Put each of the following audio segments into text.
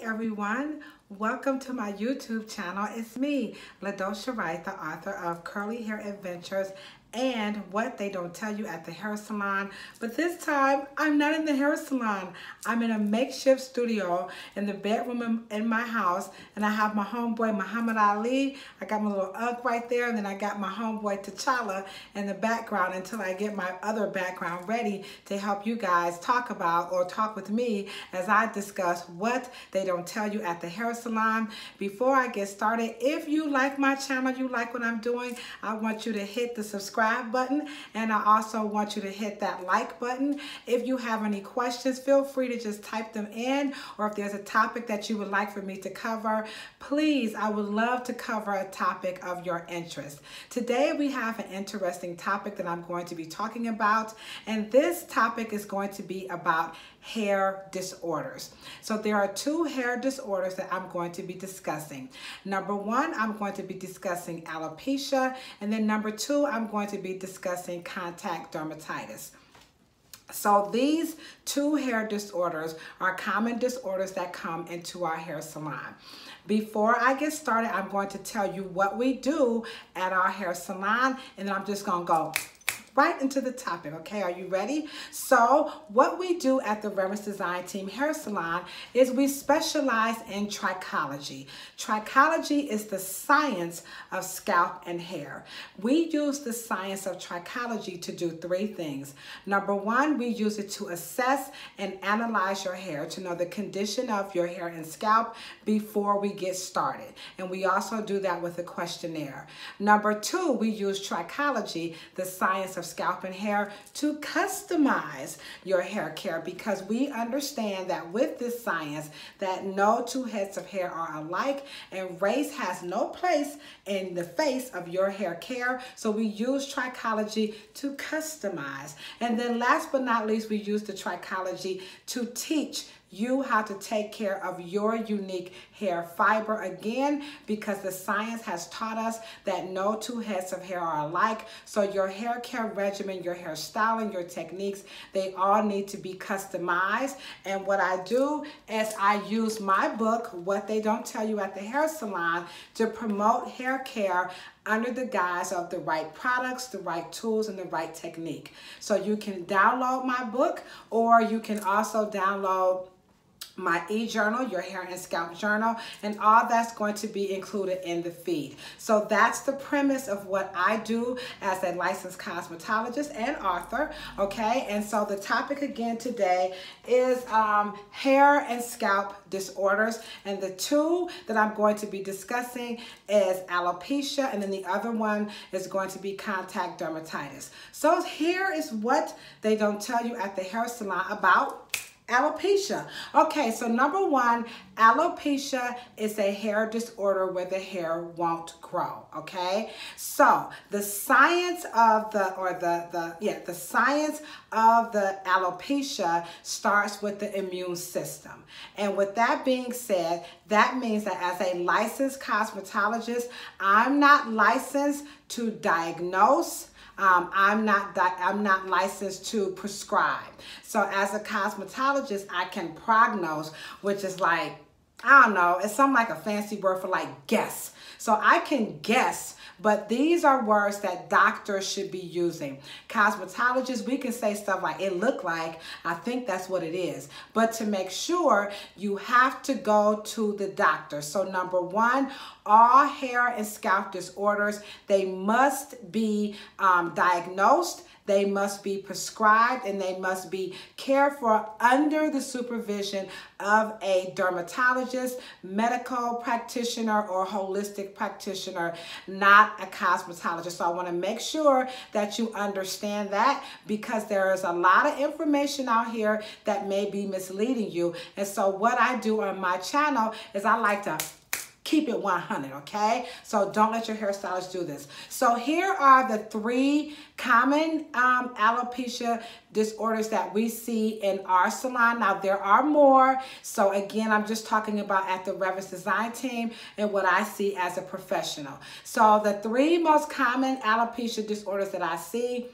everyone. Welcome to my YouTube channel. It's me, LaDosha Wright, the author of Curly Hair Adventures and What They Don't Tell You at the Hair Salon. But this time, I'm not in the hair salon. I'm in a makeshift studio in the bedroom in my house, and I have my homeboy Muhammad Ali. I got my little Ugg right there, and then I got my homeboy T'Challa in the background until I get my other background ready to help you guys talk about or talk with me as I discuss what they don't tell you at the hair salon. Before I get started, if you like my channel, you like what I'm doing, I want you to hit the subscribe button, and I also want you to hit that like button. If you have any questions, feel free to just type them in, or if there's a topic that you would like for me to cover, please, I would love to cover a topic of your interest. Today we have an interesting topic that I'm going to be talking about, and this topic is going to be about hair disorders. So there are two hair disorders that I'm going to be discussing. Number one, I'm going to be discussing alopecia, and then number two, I'm going to be discussing contact dermatitis. So these two hair disorders are common disorders that come into our hair salon. Before I get started, I'm going to tell you what we do at our hair salon, and then I'm just going to go right into the topic, okay? Are you ready? So what we do at the Reverence Design Team Hair Salon is we specialize in trichology. Trichology is the science of scalp and hair. We use the science of trichology to do three things. Number one, we use it to assess and analyze your hair to know the condition of your hair and scalp before we get started. And we also do that with a questionnaire. Number two, we use trichology, the science of scalp and hair, to customize your hair care, because we understand that with this science that no two heads of hair are alike, and race has no place in the face of your hair care. So we use trichology to customize. And then last but not least, we use the trichology to teach you how to take care of your unique hair fiber, again, because the science has taught us that no two heads of hair are alike. So your hair care regimen, your hair styling, your techniques, they all need to be customized. And what I do is I use my book, What They Don't Tell You at the Hair Salon, to promote hair care under the guise of the right products, the right tools, and the right technique. So you can download my book, or you can also download my e-journal, your hair and scalp journal, and all that's going to be included in the feed. So that's the premise of what I do as a licensed cosmetologist and author, okay? And so the topic again today is hair and scalp disorders, and the two that I'm going to be discussing is alopecia, and then the other one is going to be contact dermatitis. So here is what they don't tell you at the hair salon about alopecia. Okay, so number one, alopecia is a hair disorder where the hair won't grow, okay? So the science of the science of the alopecia starts with the immune system. And with that being said, that means that as a licensed cosmetologist, I'm not licensed to diagnose. I'm not licensed to prescribe. So as a cosmetologist, I can prognose, which is like, I don't know, it's something like a fancy word for like guess. So I can guess, but these are words that doctors should be using. Cosmetologists, we can say stuff like, it looked like, I think that's what it is. But to make sure, you have to go to the doctor. So number one, all hair and scalp disorders, they must be diagnosed, they must be prescribed, and they must be cared for under the supervision of a dermatologist, medical practitioner, or holistic practitioner, not a cosmetologist. So I want to make sure that you understand that, because there is a lot of information out here that may be misleading you. And so what I do on my channel is I like to keep it 100, okay? So don't let your hairstylist do this. So here are the three common alopecia disorders that we see in our salon. Now, there are more. So again, I'm just talking about at the Reverence Design Team and what I see as a professional. So the three most common alopecia disorders that I see: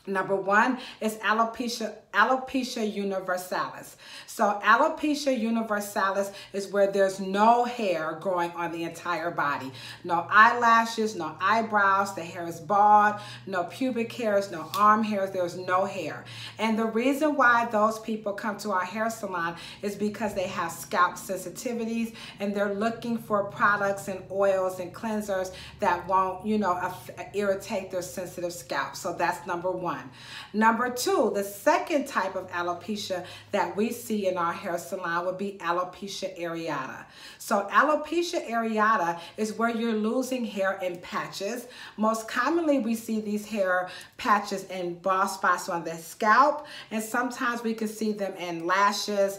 Number one is alopecia universalis. So alopecia universalis is where there's no hair growing on the entire body. No eyelashes, no eyebrows, the hair is bald, no pubic hairs, no arm hairs, there's no hair. And the reason why those people come to our hair salon is because they have scalp sensitivities and they're looking for products and oils and cleansers that won't, irritate their sensitive scalp. So that's number one. Number two, the second type of alopecia that we see in our hair salon would be alopecia areata. So alopecia areata is where you're losing hair in patches. Most commonly, we see these hair patches in bald spots on the scalp, and sometimes we can see them in lashes,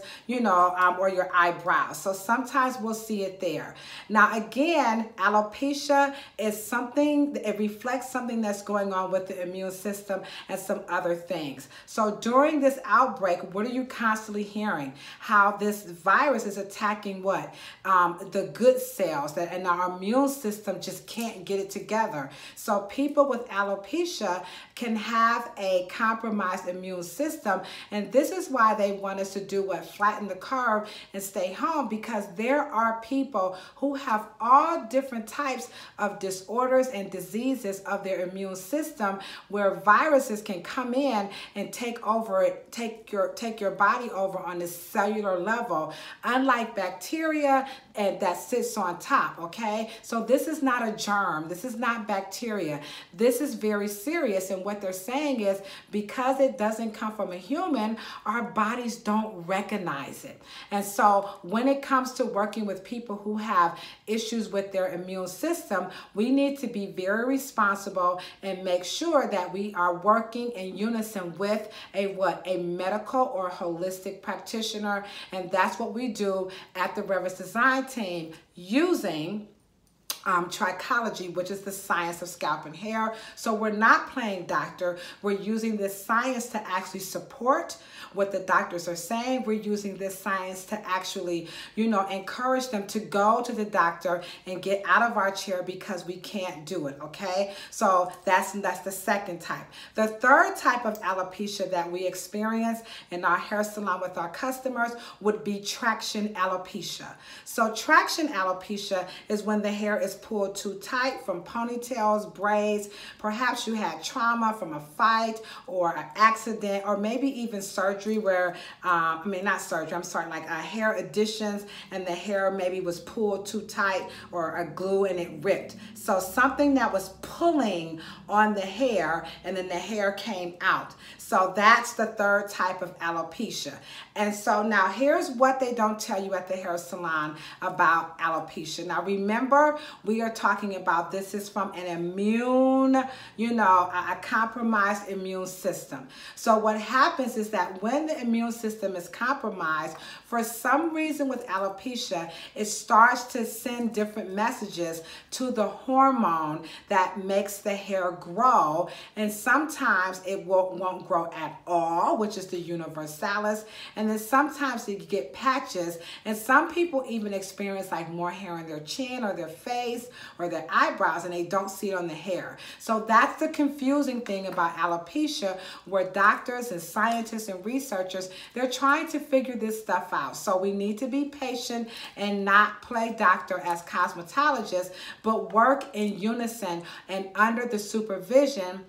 or your eyebrows. So sometimes we'll see it there. Now again, alopecia is something, it reflects something that's going on with the immune system and some other things. So during this outbreak, what are you constantly hearing? How this virus is attacking what? The good cells, and our immune system just can't get it together. So people with alopecia can have a compromised immune system, and this is why they want us to do what? Flatten the curve and stay home, because there are people who have all different types of disorders and diseases of their immune system where viruses can come in and take your body over on this cellular level, unlike bacteria and that sits on top, okay? So this is not a germ. This is not bacteria. This is very serious, and what they're saying is because it doesn't come from a human, our bodies don't recognize it. And so when it comes to working with people who have issues with their immune system, we need to be very responsible and make sure that we are working in unison with a medical or holistic practitioner. And that's what we do at the Reverence Design team, using trichology, which is the science of scalp and hair. So we're not playing doctor. We're using this science to actually support what the doctors are saying. We're using this science to actually, encourage them to go to the doctor and get out of our chair because we can't do it, okay? So that's the second type. The third type of alopecia that we experience in our hair salon with our customers would be traction alopecia. So traction alopecia is when the hair is pulled too tight from ponytails, braids. Perhaps you had trauma from a fight or an accident, or maybe even surgery where, not surgery, like hair additions, and the hair maybe was pulled too tight, or a glue and it ripped. So something that was pulling on the hair and then the hair came out. So that's the third type of alopecia. And so now here's what they don't tell you at the hair salon about alopecia. Now remember, we are talking about this is from an immune, a compromised immune system. So what happens is that when the immune system is compromised, for some reason with alopecia, it starts to send different messages to the hormone that makes the hair grow. And sometimes it won't grow at all, which is the universalis. And then sometimes you get patches, and some people even experience like more hair in their chin or their face or their eyebrows, and they don't see it on the hair. So that's the confusing thing about alopecia, where doctors and scientists and researchers, they're trying to figure this stuff out. So we need to be patient and not play doctor as cosmetologists, but work in unison and under the supervision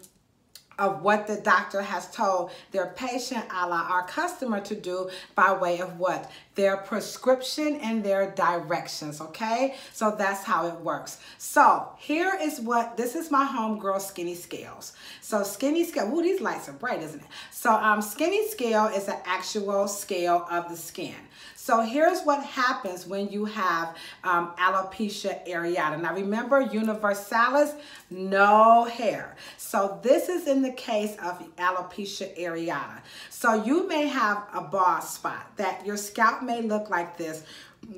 of what the doctor has told their patient, a la our customer, to do by way of what? Their prescription and their directions, okay? So that's how it works. So here is this is my homegirl Skinny Scales. So Skinny Scale, ooh, these lights are bright, isn't it? So Skinny Scale is an actual scale of the skin. So here's what happens when you have alopecia areata. Now remember, universalis, no hair. So this is in the case of alopecia areata. So you may have a bald spot that your scalp may look like this,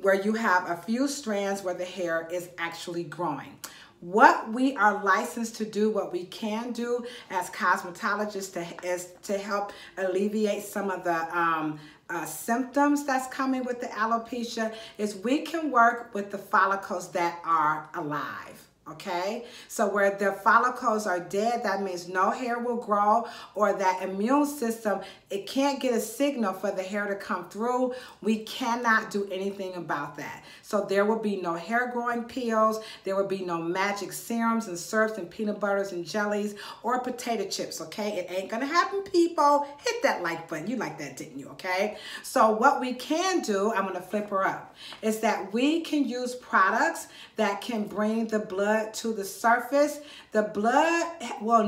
where you have a few strands where the hair is actually growing. What we are licensed to do, what we can do as cosmetologists is to help alleviate some of the symptoms that's coming with the alopecia, is we can work with the follicles that are alive. Okay, so where the follicles are dead, that means no hair will grow, or that immune system, it can't get a signal for the hair to come through. We cannot do anything about that. So there will be no hair growing pills. There will be no magic serums and syrups and peanut butters and jellies or potato chips. Okay, it ain't gonna happen, people. Hit that like button. You like that, didn't you? Okay, so what we can do, I'm gonna flip her up, is that we can use products that can bring the blood to the surface. The blood will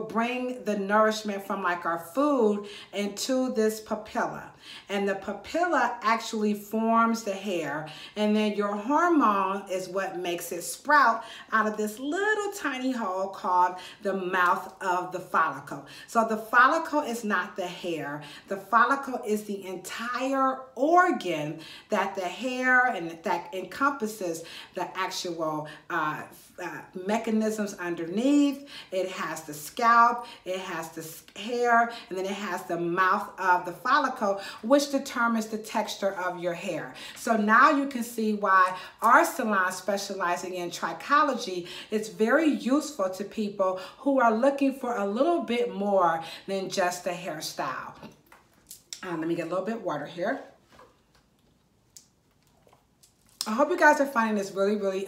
bring the nourishment from like our food into this papilla. And the papilla actually forms the hair, and then your hormone is what makes it sprout out of this little tiny hole called the mouth of the follicle. So the follicle is not the hair. The follicle is the entire organ that the hair and that encompasses the actual mechanisms underneath. It has the scalp, it has the hair, and then it has the mouth of the follicle, which determines the texture of your hair. So now you can see why our salon, specializing in trichology, is very useful to people who are looking for a little bit more than just a hairstyle. Let me get a little bit of water here. I hope you guys are finding this really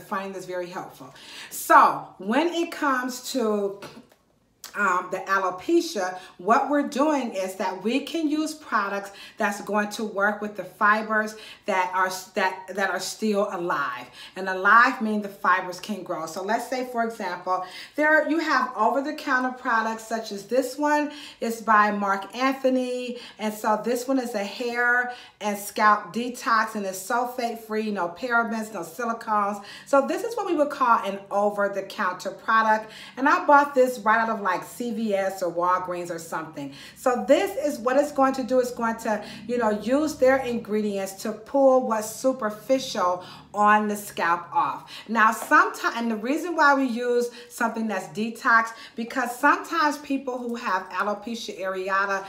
finding this very helpful. So when it comes to the alopecia, what we're doing is that we can use products that's going to work with the fibers that are still alive. And alive means the fibers can grow. So let's say, for example, you have over-the-counter products such as this one is by Mark Anthony. And so this one is a hair and scalp detox, and it's sulfate-free, no parabens, no silicones. So this is what we would call an over-the-counter product. And I bought this right out of like CVS or Walgreens or something. So this is what it's going to do. It's going to, use their ingredients to pull what's superficial on the scalp off. Now, sometimes, and the reason why we use something that's detox, because sometimes people who have alopecia areata,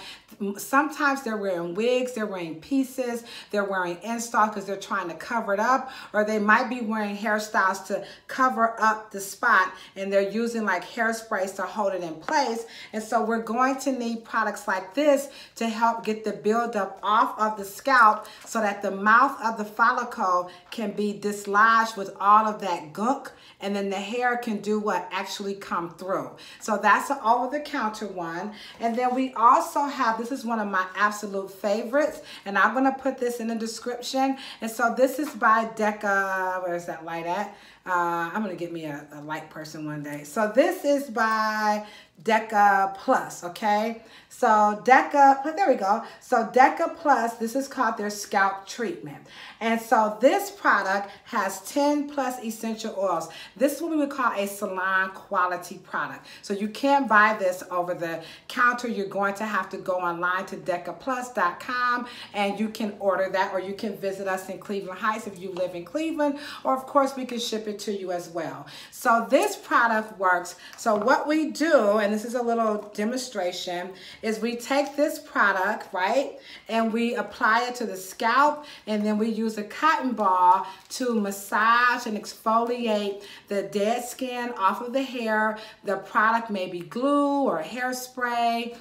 sometimes they're wearing wigs, they're wearing pieces, they're wearing install because they're trying to cover it up, or they might be wearing hairstyles to cover up the spot, and they're using like hairsprays to hold it in place. And so we're going to need products like this to help get the buildup off of the scalp so that the mouth of the follicle can be dislodged with all of that gunk, and then the hair can do what actually come through. So that's an over-the-counter one. And then we also have, this is one of my absolute favorites, and I'm gonna put this in the description. And so this is by Deca, where's that light at? I'm gonna get me a light person one day. So this is by Deca Plus, okay? So Deca, there we go. So Deca Plus, this is called their scalp treatment. And so this product has 10 plus essential oils. This is what we would call a salon quality product. So you can't buy this over the counter. You're going to have to go online to decaplus.com and you can order that, or you can visit us in Cleveland Heights if you live in Cleveland, or of course we can ship it to you as well. So this product works. So what we do, and this is a little demonstration, is we take this product, right, and we apply it to the scalp, and then we use a cotton ball to massage and exfoliate the dead skin off of the hair. The product may be glue or hairspray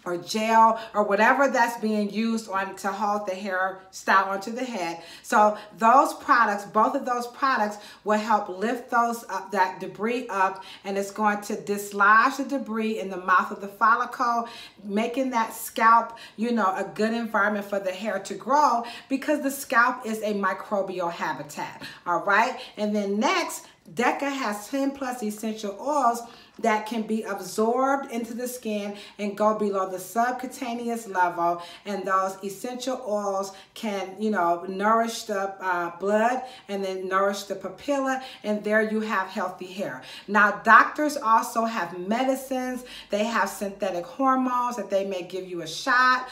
or gel or whatever that's being used on to hold the hairstyle onto the head. So those products, both of those products, will help lift those up, that debris up, and it's going to dislodge the debris in the mouth of the follicle, making that scalp, a good environment for the hair to grow, because the scalp is a microbial habitat. All right, and then next, Deca has 10 plus essential oils that can be absorbed into the skin and go below the subcutaneous level, and those essential oils can nourish the blood and then nourish the papilla, and there you have healthy hair. Now doctors also have medicines. They have synthetic hormones that they may give you a shot,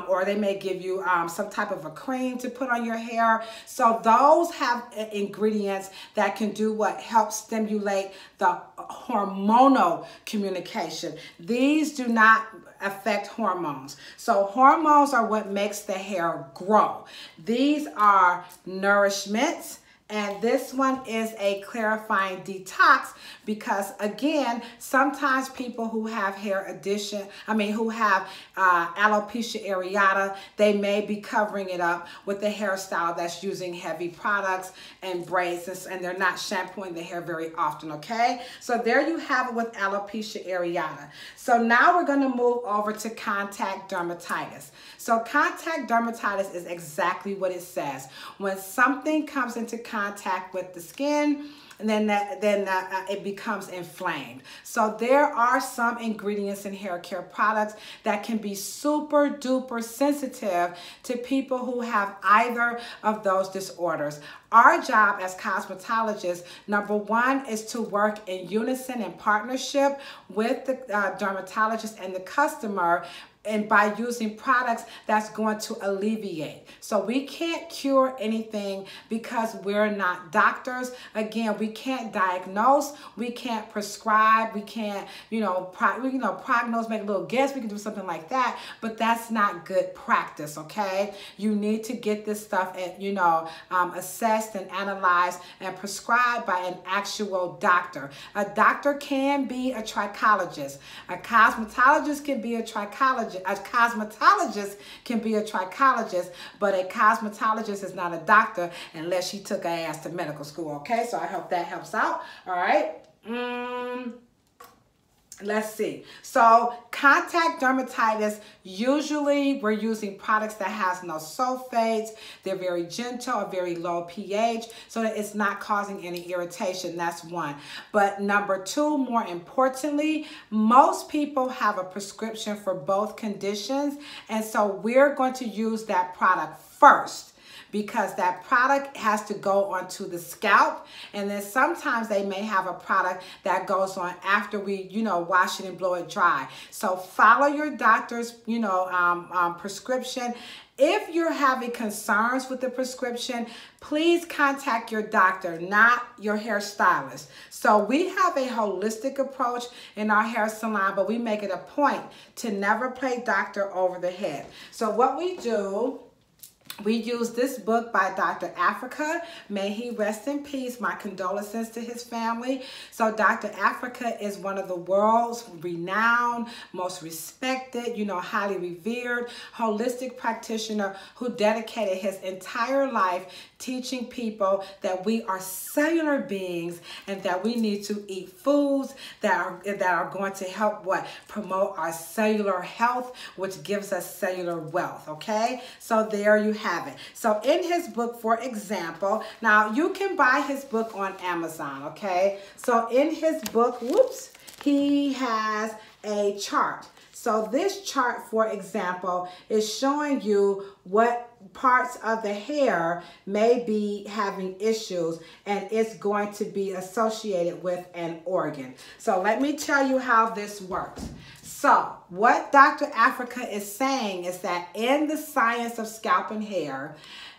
or they may give you some type of a cream to put on your hair. So those have ingredients that can do what helps stimulate the hormonal communication. These do not affect hormones. So hormones are what makes the hair grow. These are nourishments And this one is a clarifying detox because, again, sometimes people who have who have alopecia areata, they may be covering it up with a hairstyle that's using heavy products and braids, and they're not shampooing the hair very often, okay? So there you have it with alopecia areata. So now we're going to move over to contact dermatitis. So contact dermatitis is exactly what it says. When something comes into contact with the skin, and then it becomes inflamed. So there are some ingredients in hair care products that can be super duper sensitive to people who have either of those disorders. Our job as cosmetologists, number one, is to work in unison and partnership with the dermatologist and the customer, and by using products that's going to alleviate. So we can't cure anything because we're not doctors. Again, we can't diagnose, we can't prescribe, we can't, prognose, make a little guess, we can do something like that, but that's not good practice, okay? You need to get this stuff, assessed and analyzed and prescribed by an actual doctor. A doctor can be a trichologist. A cosmetologist can be a trichologist. A cosmetologist can be a trichologist, but a cosmetologist is not a doctor unless she took her ass to medical school, okay? So I hope that helps out, all right? Let's see. So contact dermatitis, usually we're using products that has no sulfates. They're very gentle, a very low pH, so that it's not causing any irritation. That's one. But number two, more importantly, most people have a prescription for both conditions. And so we're going to use that product first, because that product has to go onto the scalp, and then sometimes they may have a product that goes on after we, wash it and blow it dry. So follow your doctor's, prescription. If you're having concerns with the prescription, please contact your doctor, not your hairstylist. So we have a holistic approach in our hair salon, but we make it a point to never play doctor over the head. So what we do, we use this book by Dr. Africa. May he rest in peace. My condolences to his family. So Dr. Africa is one of the world's renowned, most respected, highly revered, holistic practitioner who dedicated his entire life teaching people that we are cellular beings and that we need to eat foods that are going to help promote our cellular health, which gives us cellular wealth, okay? So there you have it. So in his book, for example, now you can buy his book on Amazon, okay? So in his book, he has a chart. So this chart, for example, is showing you what parts of the hair may be having issues, and it's going to be associated with an organ. So let me tell you how this works. So what Dr. Africa is saying is that in the science of scalp and hair,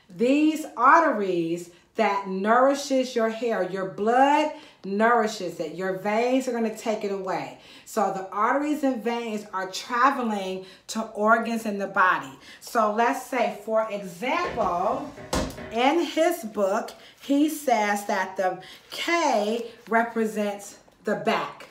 these arteries that nourishes your hair, your blood nourishes it. Your veins are going to take it away. So the arteries and veins are traveling to organs in the body. So let's say, for example, in his book, he says that the K represents the back.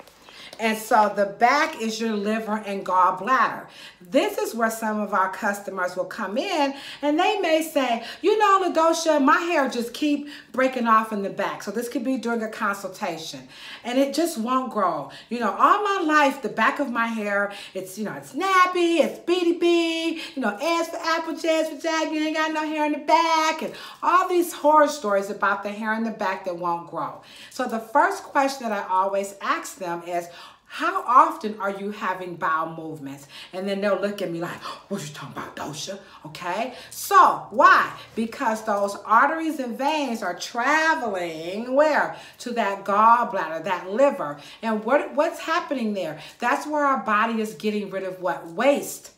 And so the back is your liver and gallbladder. This is where some of our customers will come in and they may say, LaDosha, my hair just keep breaking off in the back. So this could be during a consultation and it just won't grow. All my life, the back of my hair, it's nappy, it's beady, ants for apple, jazz for jag, you ain't got no hair in the back, and all these horror stories about the hair in the back that won't grow. So the first question that I always ask them is, how often are you having bowel movements? And then they'll look at me like, what you talking about, Dosha? Okay, so why? Because those arteries and veins are traveling where? To that gallbladder, that liver. And what's happening there? That's where our body is getting rid of what? Waste.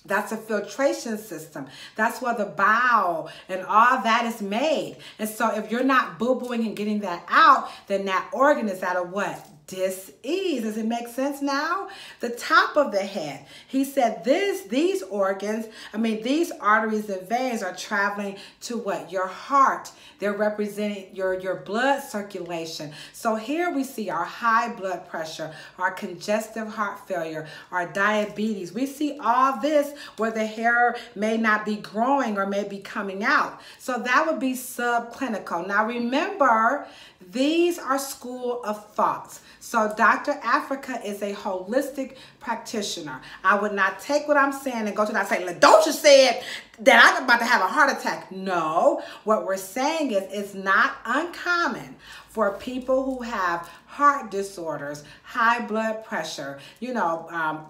That's a filtration system. That's where the bowel and all that is made. And so if you're not boo-booing and getting that out, then that organ is at a what? dis-ease. Does it make sense now? The top of the head. He said these organs, these arteries and veins are traveling to what? Your heart. They're representing your blood circulation. So here we see our high blood pressure, our congestive heart failure, our diabetes. We see all this where the hair may not be growing or may be coming out. So that would be subclinical. Now remember, these are school of thoughts. So Dr. Africa is a holistic practitioner. I would not take what I'm saying and go to that and say, LaDosha said that I'm about to have a heart attack. No, what we're saying is it's not uncommon for people who have heart disorders, high blood pressure,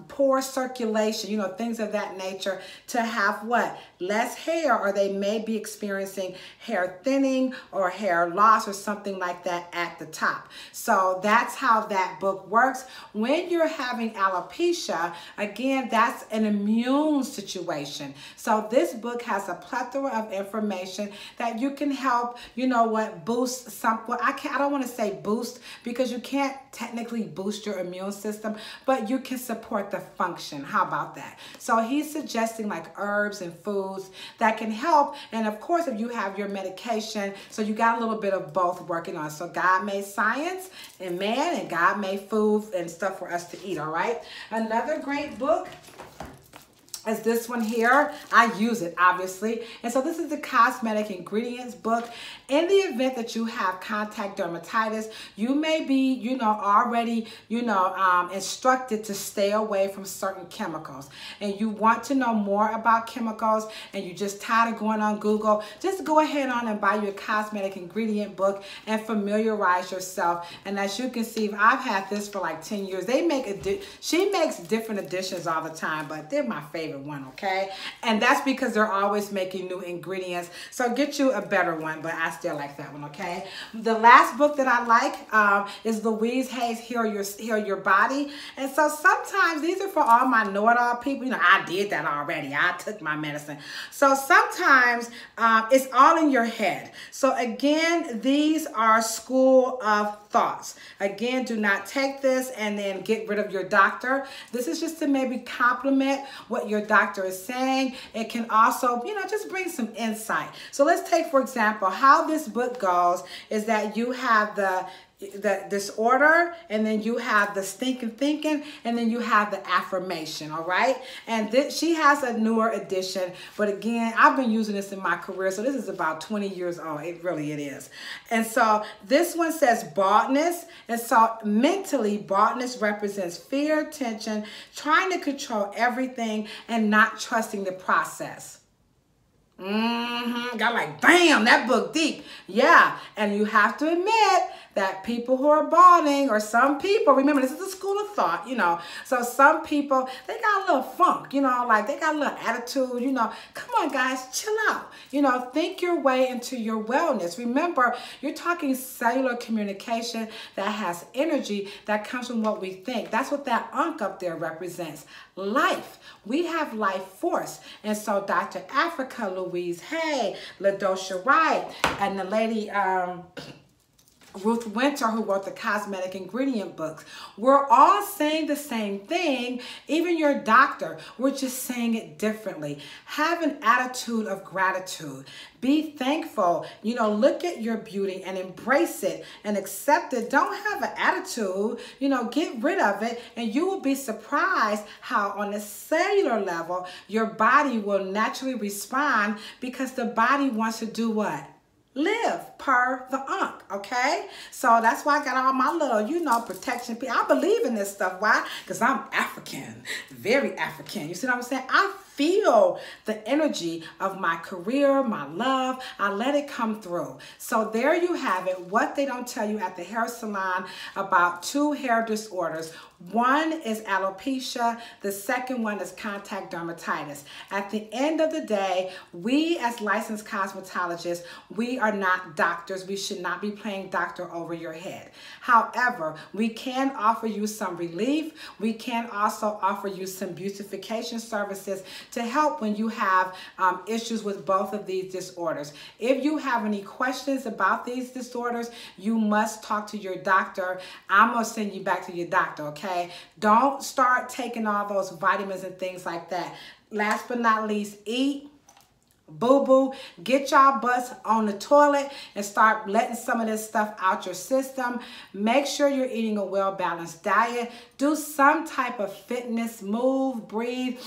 poor circulation, things of that nature, to have what? Less hair, or they may be experiencing hair thinning or hair loss or something like that at the top. So that's how that book works. When you're having alopecia, again, that's an immune situation. So this book has a plethora of information that you can help, boost some, well, I don't want to say boost, because you can't technically boost your immune system, but you can support the function. How about that? So he's suggesting like herbs and foods that can help. And of course, if you have your medication, so you got a little bit of both working on. So God made science and man, and God made food and stuff for us to eat, all right? Another great book is this one here. I use it, obviously. And so this is the cosmetic ingredients book. In the event that you have contact dermatitis, you may be, already, instructed to stay away from certain chemicals. And you want to know more about chemicals, and you just tired of going on Google, just go ahead on and buy your cosmetic ingredient book and familiarize yourself. And as you can see, I've had this for like 10 years. She makes different editions all the time, but they're my favorite one, okay? And that's because they're always making new ingredients. So get you a better one, but I still like that one, okay? The last book that I like is Louise Hay's Heal Your Body. And so sometimes these are for all my know-it-all people. I did that already. I took my medicine. So sometimes it's all in your head. So again, these are school of thoughts. Again, do not take this and then get rid of your doctor. This is just to maybe complement what your doctor is saying. It can also, just bring some insight. So let's take, for example, how this book goes is that you have the disorder, and then you have the stinking thinking, and then you have the affirmation, all right? And she has a newer edition, but again, I've been using this in my career, so this is about 20 years old. It is. And so this one says baldness, and so mentally, baldness represents fear, tension, trying to control everything, and not trusting the process. Got like, bam, that book deep. Yeah, and you have to admit that people who are balding, or some people, remember this is a school of thought, so some people, they got a little funk, like they got a little attitude, come on guys, chill out, think your way into your wellness. Remember, you're talking cellular communication that has energy that comes from what we think. That's what that unk up there represents. Life. We have life force. And so Dr. Africa, Louise Hay, LaDosha Wright, and the lady Ruth Winter, who wrote the cosmetic ingredient books, we're all saying the same thing. Even your doctor, we're just saying it differently. Have an attitude of gratitude. Be thankful. Look at your beauty and embrace it and accept it. Don't have an attitude. Get rid of it, and you will be surprised how on a cellular level your body will naturally respond, because the body wants to do what? Live per the unk, okay? So that's why I got all my little, protection. I believe in this stuff. Why? Because I'm African, very African. You see what I'm saying? I feel the energy of my career, my love. I let it come through. So there you have it, what they don't tell you at the hair salon about 2 hair disorders. One is alopecia. The second one is contact dermatitis. At the end of the day, we as licensed cosmetologists, we are not doctors. We should not be playing doctor over your head. However, we can offer you some relief. We can also offer you some beautification services to help when you have issues with both of these disorders. If you have any questions about these disorders, you must talk to your doctor. I'm going to send you back to your doctor, okay? Don't start taking all those vitamins and things like that. Last but not least, eat. Boo-boo, get y'all butts on the toilet and start letting some of this stuff out your system. Make sure you're eating a well-balanced diet. Do some type of fitness, move, breathe.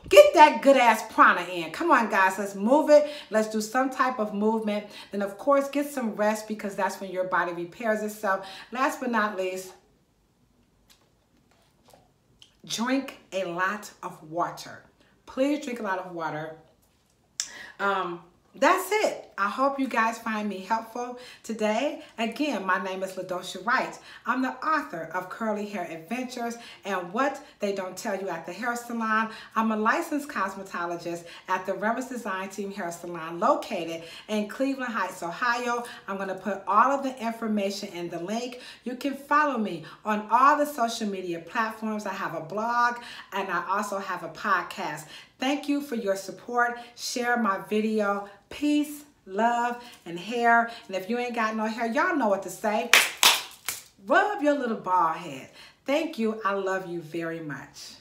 Get that good ass prana in. Come on, guys, let's move it. Let's do some type of movement. Then, of course, get some rest because that's when your body repairs itself. Last but not least, drink a lot of water. Please drink a lot of water. That's it. I hope you guys find me helpful today. Again, my name is LaDosha Wright. I'm the author of Curly Hair Adventures and What They Don't Tell You at the Hair Salon. I'm a licensed cosmetologist at the Reverence Design Team Hair Salon located in Cleveland Heights, Ohio. I'm going to put all of the information in the link. You can follow me on all the social media platforms. I have a blog and I also have a podcast. Thank you for your support. Share my video. Peace, love, and hair. And if you ain't got no hair, y'all know what to say. Rub your little bald head. Thank you. I love you very much.